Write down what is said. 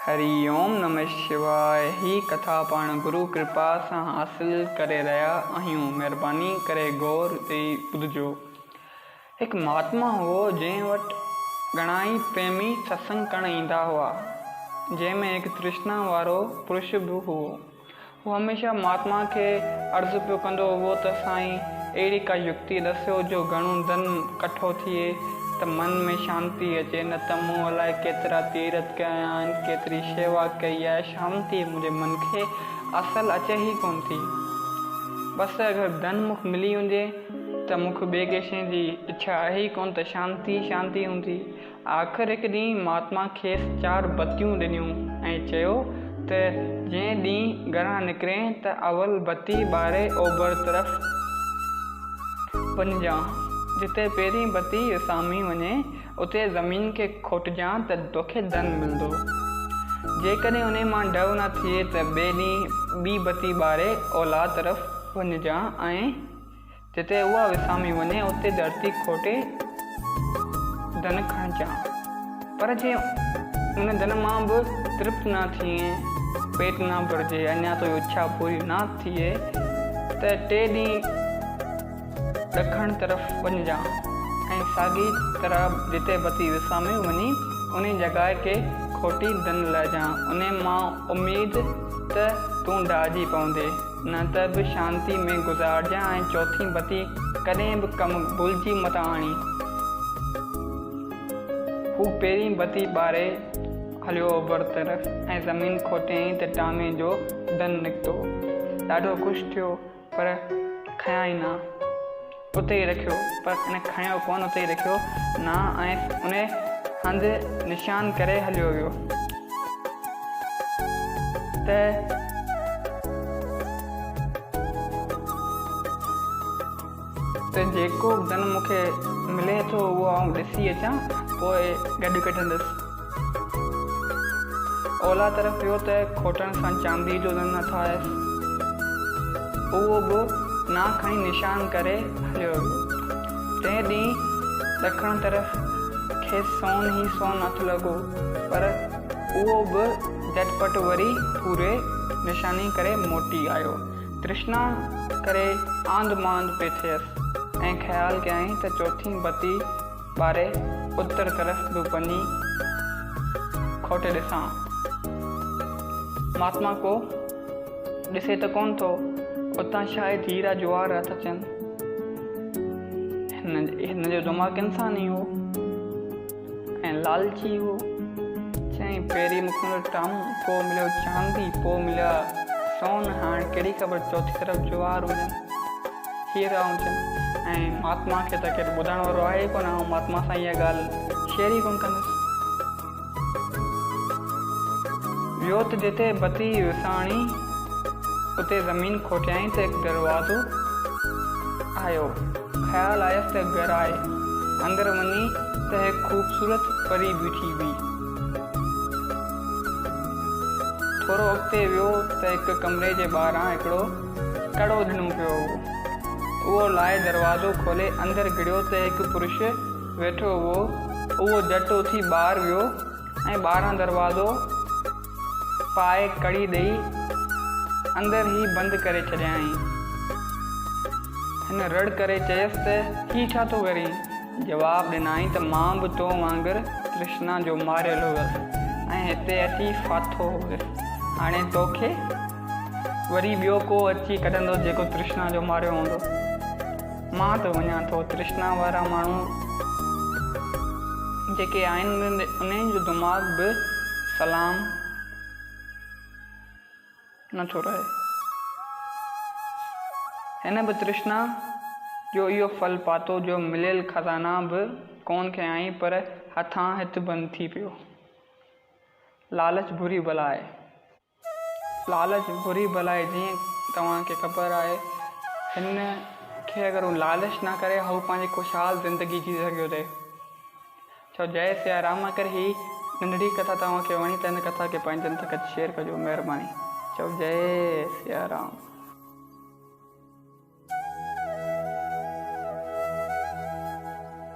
हरि ओम नमः शिवाय। ही कथा पाण गुरु कृपा से हासिल करे रहा आहियूं। मेहरबानी करे गौर ॾेई ॿुधजो। एक महात्मा हो जंहिं वटि घणाई प्रेमी सत्संग करण ईंदा हुआ, जंहिंमें एक तृष्णा वारो पुरुष भी हुओ। वो हमेशा महात्मा के अर्ज़ पियो कंदो हुओ त साईं अहिड़ी का युक्ति दस्यो जो घणो धन कठो थिए त मन में शांति अचे, न त मूं अलाए केतिरा तीरथ कया आहिनि, केतिरी शेवा कई आहे, शांति मुंहिंजे मन खे असल अचे ई कोन थी। बसि अगरि धन मूंखे मिली वञे त मूंखे ॿिए कंहिं शइ जी इच्छा आहे ई कोन, त शांति हूंदी। आख़िर हिकु ॾींहुं महात्मा खेसि 4 बतियूं ॾिनियूं ऐं चयो त जंहिं ॾींहुं घरां निकिरे त अवल बती ॿारे ओभर तरफ़ वञजांइ। जिते पहिरीं बती विसामी वञे उते ज़मीन खे खोटिजांइ त तोखे धन मिलंदो। जेकॾहिं उन मां डव न थिए त ॿिए ॾींहुं ॿी बती ॿारे ओला तरफ़ वञजांइ ऐं जिते उहा विसामी वञे उते धरती खोटे धन खणजांइ। पर जे उन धन मां बि तृप्त न थिए, पेट न भरिजे, अञा तो इच्छा पूरी न थिए त 3 ॾींहं ॾखण तरफ़ वञजांइ ऐं साॻी तरह जिते बती विसामी वञी उन जॻह खे खोटी धन लहिजांइ। उन मां उमेद त तूं डाइजी पवंदे, न त बि शांति में गुज़ारजांइ ऐं चौथी बती कॾहिं बि कमु भुलिजी मत आणी। हू पहिरीं बती ॿारे हलियो ओभर तरफ़ ऐं ज़मीन खोटियईं त टामे जो धन निकितो। ॾाढो ख़ुशि थियो, पर खयां ई न, उते ई रखियो। पर इन खयो कोन, उते ई रखियो न ऐं उन हंधि निशान करे हलियो वियो त जेको धन मूंखे मिले थो उहो आउं ॾिसी अचां, पोइ गॾु कढंदुसि। ओला तरफ़ वियो त खोटण सां चांदी जो धन नथा आयसि, उहो बि ना खणी निशान करे हलियो वियो। 3 ॾींहं ॾखण तरफ़ खेसि सोन ई सोन हथु लॻो, पर उहो बि झटपट वरी पूरे निशानी करे मोटी आयो। तृष्णा करे आंध मांध पे थियसि ऐं ख़्यालु कयईं त चौथी बती ॿारे उत्तर तरफ़ बि वञी खोटे ॾिसां। महात्मा को ॾिसे त कोन थो, उतां शायदि हीरा जवाहरात अचनि। हिन जो दिमाग़ु इंसानी हो ऐं लालची हो। चईं पहिरीं मूंखे मिलियो टामो, पोइ मिलियो चांदी, पोइ मिलिया सोन, हाणे कहिड़ी ख़बर चौथी तरफ़ जवाहर हुजनि, हीरा हुजनि। ऐं महात्मा खे त केरु ॿुधण वारो आहे कोन, ऐं महात्मा सां इहा ॻाल्हि शेयर ई कोन कंदुसि। वियो त जिते बती विसाणी उते ज़मीन खोटियईं त हिकु दरवाज़ो आयो। ख़्यालु आयसि त घरु आहे। अंदरि वञी त हिकु ख़ूबसूरत परी बीठी हुई। थोरो अॻिते वियो त हिकु कमरे जे ॿाहिरां हिकिड़ो कड़ो ॾिनो पियो हो। उहो लाहे दरवाज़ो खोले अंदरि घिड़ियो त हिकु पुरुष वेठो हुओ। उहो झटि उथी ॿाहिरि वियो ऐं ॿाहिरां दरवाज़ो पाए कड़ी ॾेई अंदरि ई बंदि करे छॾियईं। हिन रड़ करे चयसि त ही छा थो करीं? जवाबु ॾिनई त मां बि तो वांगुरु तृष्णा जो मारियलु हुअसि ऐं हिते अची फाथो हुअसि। हाणे तोखे वरी ॿियो को अची कढंदो जेको तृष्णा जो मारियो हूंदो। मां त वञा थो। तृष्णा वारा माण्हू जेके आहिनि उन्हनि जो दिमाग़ु बि सलाम नथो रहे। हिन बि तृष्णा जो इहो फल पातो जो मिलियल खज़ाना बि कोन खयईं, पर हथां हित बंदि थी पियो। लालच बुरी बला आहे। लालच बुरी बला आहे। जीअं तव्हांखे ख़बर आहे, हिन खे अगरि हू लालच न करे हू पंहिंजी ख़ुशहाल ज़िंदगी जी सघियो थे। चओ जय सिया राम। करे ही नंढड़ी कथा तव्हांखे वणी त हिन कथा खे पंहिंजनि तक शेयर कजो, महिरबानी। चओ जय सिया राम।